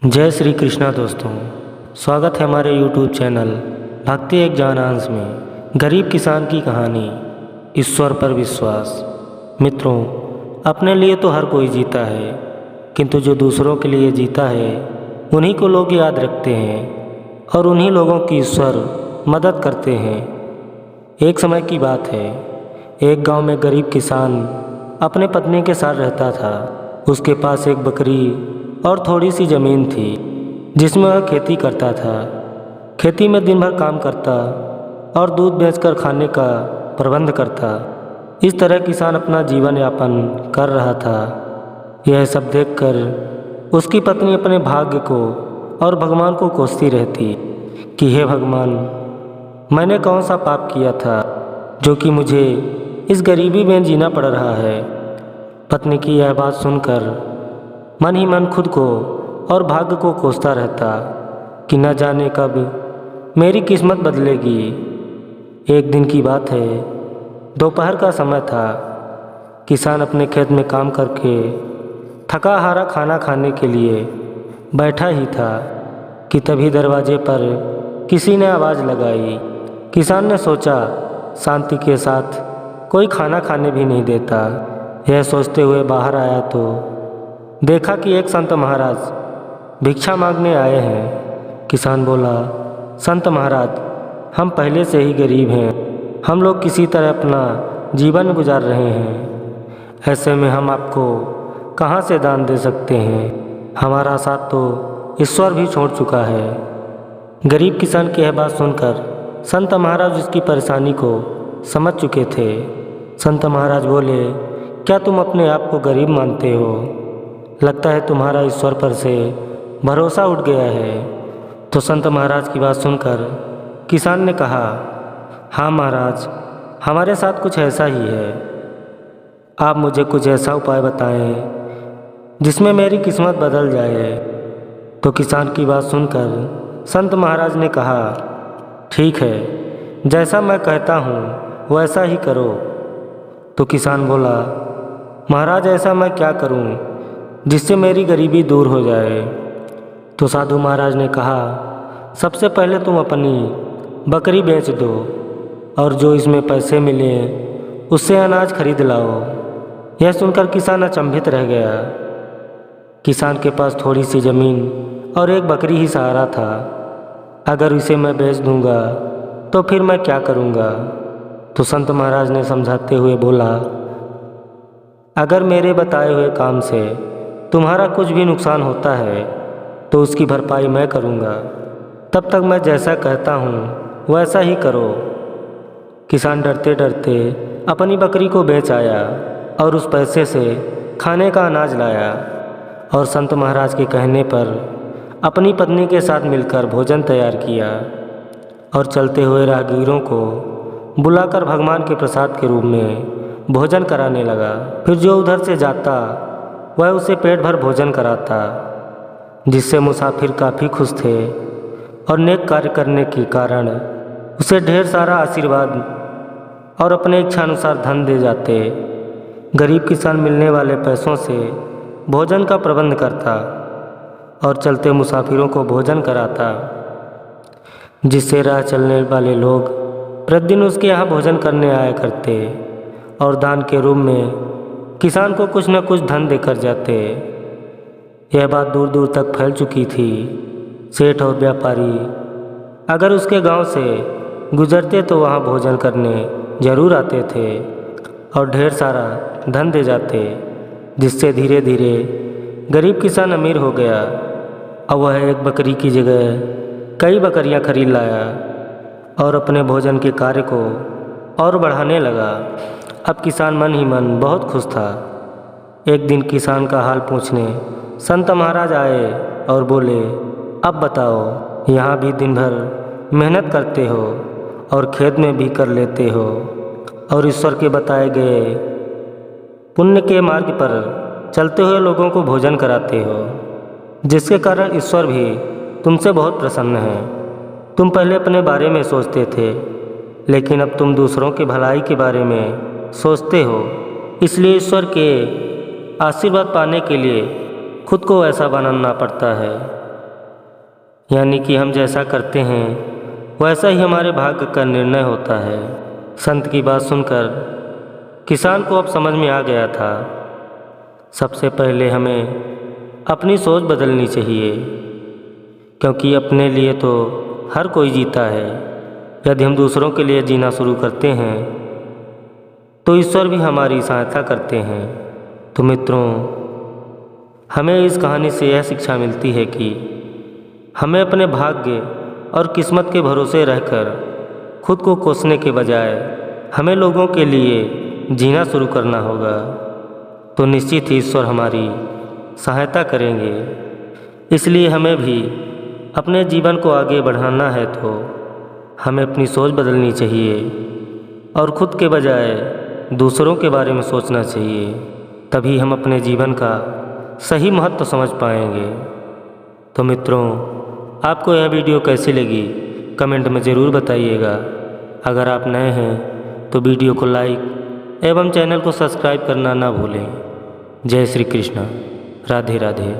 जय श्री कृष्णा दोस्तों, स्वागत है हमारे YouTube चैनल भक्ति एक जानंस में। गरीब किसान की कहानी, ईश्वर पर विश्वास। मित्रों, अपने लिए तो हर कोई जीता है, किंतु जो दूसरों के लिए जीता है उन्हीं को लोग याद रखते हैं और उन्हीं लोगों की ईश्वर मदद करते हैं। एक समय की बात है, एक गांव में गरीब किसान अपने पत्नी के साथ रहता था। उसके पास एक बकरी और थोड़ी सी ज़मीन थी जिसमें वह खेती करता था। खेती में दिन भर काम करता और दूध बेचकर खाने का प्रबंध करता। इस तरह किसान अपना जीवन यापन कर रहा था। यह सब देखकर उसकी पत्नी अपने भाग्य को और भगवान को कोसती रहती कि हे भगवान, मैंने कौन सा पाप किया था जो कि मुझे इस गरीबी में जीना पड़ रहा है। पत्नी की यह बात सुनकर मन ही मन खुद को और भाग्य को कोसता रहता कि न जाने कब मेरी किस्मत बदलेगी। एक दिन की बात है, दोपहर का समय था। किसान अपने खेत में काम करके थका हारा खाना खाने के लिए बैठा ही था कि तभी दरवाजे पर किसी ने आवाज़ लगाई। किसान ने सोचा, शांति के साथ कोई खाना खाने भी नहीं देता। यह सोचते हुए बाहर आया तो देखा कि एक संत महाराज भिक्षा मांगने आए हैं। किसान बोला, संत महाराज, हम पहले से ही गरीब हैं, हम लोग किसी तरह अपना जीवन गुजार रहे हैं। ऐसे में हम आपको कहाँ से दान दे सकते हैं? हमारा साथ तो ईश्वर भी छोड़ चुका है। गरीब किसान की यह बात सुनकर संत महाराज उसकी परेशानी को समझ चुके थे। संत महाराज बोले, क्या तुम अपने आप को गरीब मानते हो? लगता है तुम्हारा ईश्वर पर से भरोसा उठ गया है। तो संत महाराज की बात सुनकर किसान ने कहा, हाँ महाराज, हमारे साथ कुछ ऐसा ही है। आप मुझे कुछ ऐसा उपाय बताएं जिसमें मेरी किस्मत बदल जाए। तो किसान की बात सुनकर संत महाराज ने कहा, ठीक है, जैसा मैं कहता हूँ वैसा ही करो। तो किसान बोला, महाराज, ऐसा मैं क्या करूँ जिससे मेरी गरीबी दूर हो जाए? तो साधु महाराज ने कहा, सबसे पहले तुम अपनी बकरी बेच दो और जो इसमें पैसे मिले उससे अनाज खरीद लाओ। यह सुनकर किसान अचंभित रह गया। किसान के पास थोड़ी सी ज़मीन और एक बकरी ही सहारा था। अगर इसे मैं बेच दूंगा तो फिर मैं क्या करूंगा? तो संत महाराज ने समझाते हुए बोला, अगर मेरे बताए हुए काम से तुम्हारा कुछ भी नुकसान होता है तो उसकी भरपाई मैं करूँगा। तब तक मैं जैसा कहता हूँ वैसा ही करो। किसान डरते डरते अपनी बकरी को बेच आया और उस पैसे से खाने का अनाज लाया और संत महाराज के कहने पर अपनी पत्नी के साथ मिलकर भोजन तैयार किया और चलते हुए राहगीरों को बुलाकर भगवान के प्रसाद के रूप में भोजन कराने लगा। फिर जो उधर से जाता वह उसे पेट भर भोजन कराता, जिससे मुसाफिर काफ़ी खुश थे और नेक कार्य करने के कारण उसे ढेर सारा आशीर्वाद और अपने इच्छानुसार धन दे जाते। गरीब किसान मिलने वाले पैसों से भोजन का प्रबंध करता और चलते मुसाफिरों को भोजन कराता, जिससे राह चलने वाले लोग प्रतिदिन उसके यहाँ भोजन करने आया करते और दान के रूप में किसान को कुछ न कुछ धन देकर जाते। यह बात दूर दूर तक फैल चुकी थी। सेठ और व्यापारी अगर उसके गांव से गुजरते तो वहां भोजन करने जरूर आते थे और ढेर सारा धन दे जाते, जिससे धीरे धीरे गरीब किसान अमीर हो गया। अब वह एक बकरी की जगह कई बकरियां खरीद लाया और अपने भोजन के कार्य को और बढ़ाने लगा। अब किसान मन ही मन बहुत खुश था। एक दिन किसान का हाल पूछने संत महाराज आए और बोले, अब बताओ, यहाँ भी दिन भर मेहनत करते हो और खेत में भी कर लेते हो और ईश्वर के बताए गए पुण्य के मार्ग पर चलते हुए लोगों को भोजन कराते हो, जिसके कारण ईश्वर भी तुमसे बहुत प्रसन्न है। तुम पहले अपने बारे में सोचते थे, लेकिन अब तुम दूसरों की भलाई के बारे में सोचते हो। इसलिए ईश्वर के आशीर्वाद पाने के लिए खुद को ऐसा बनाना पड़ता है। यानी कि हम जैसा करते हैं वैसा ही हमारे भाग्य का निर्णय होता है। संत की बात सुनकर किसान को अब समझ में आ गया था। सबसे पहले हमें अपनी सोच बदलनी चाहिए, क्योंकि अपने लिए तो हर कोई जीता है। यदि हम दूसरों के लिए जीना शुरू करते हैं तो ईश्वर भी हमारी सहायता करते हैं। तो मित्रों, हमें इस कहानी से यह शिक्षा मिलती है कि हमें अपने भाग्य और किस्मत के भरोसे रहकर खुद को कोसने के बजाय हमें लोगों के लिए जीना शुरू करना होगा। तो निश्चित ही ईश्वर हमारी सहायता करेंगे। इसलिए हमें भी अपने जीवन को आगे बढ़ाना है तो हमें अपनी सोच बदलनी चाहिए और खुद के बजाय दूसरों के बारे में सोचना चाहिए। तभी हम अपने जीवन का सही महत्व समझ पाएंगे। तो मित्रों, आपको यह वीडियो कैसी लगी कमेंट में ज़रूर बताइएगा। अगर आप नए हैं तो वीडियो को लाइक एवं चैनल को सब्सक्राइब करना ना भूलें। जय श्री कृष्ण। राधे राधे।